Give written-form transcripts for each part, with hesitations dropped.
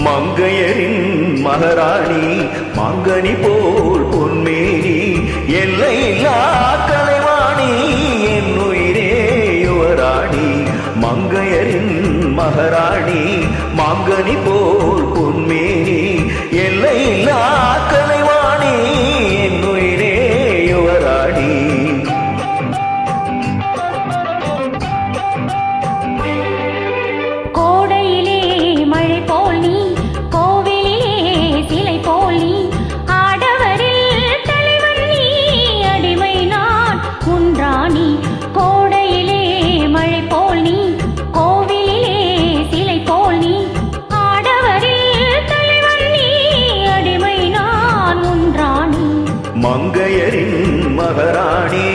மங்கையரின் மகாராணி மாங்கனி போல் பொன்மேனி எல்லையில்லா கலைவாணி என் உயிரே யுவராணி. மங்கையரின் மகாராணி மாங்கனி போல் பொன்மேனி எல்லையில்லா கலைவாணி என் உயிரே யுவராணி. மங்கையரின் மகாராணி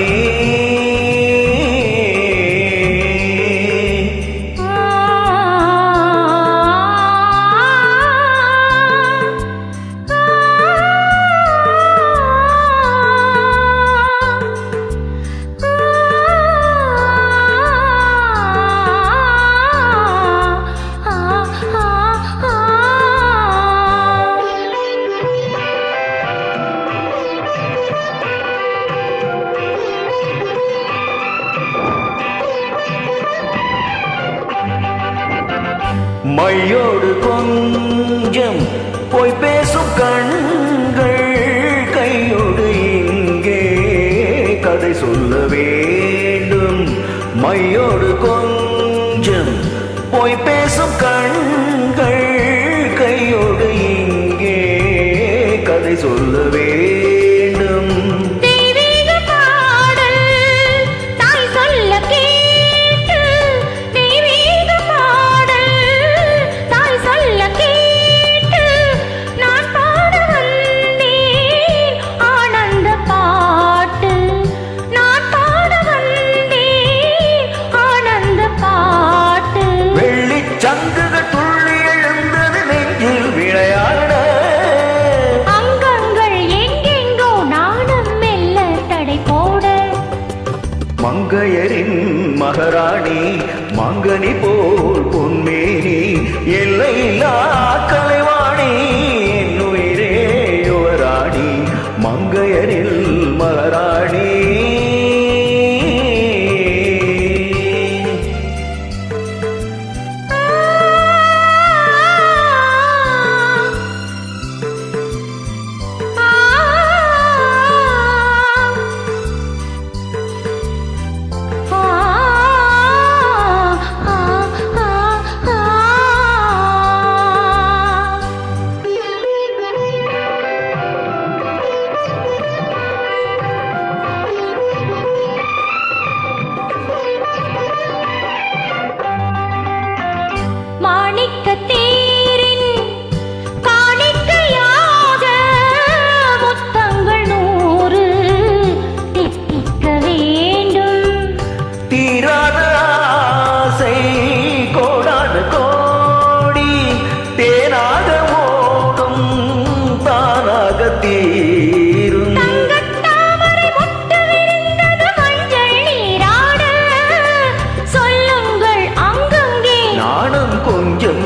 மையோடு கொஞ்சம் போய் பேசும் கண்கள் கையோடு இங்கே கதை சொல்ல வேண்டும். மையோடு கொஞ்சம் போய் பேசும் கண்கள் கையோடு இங்கே கதை சொல்ல வேண்டும். சங்குகள் துள்ளி எழுந்தது நெஞ்சில் விளையாட அங்கங்கள் எங்கெங்கோ நாணம் மெல்ல தடை போட. மங்கையரின் மகாராணி மாங்கனி போல் பொன்மேனி எல்லையில்லா கலைவாணி என் உயிரே யுவராணி. மங்கையரில் மகாராணி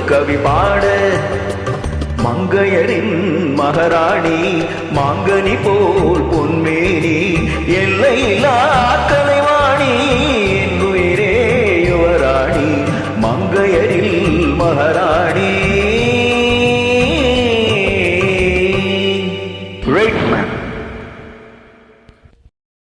கவி பாட. மங்கையரின் மகாராணி மாங்கனி போல் பொன்மேனி எல்லையில்லா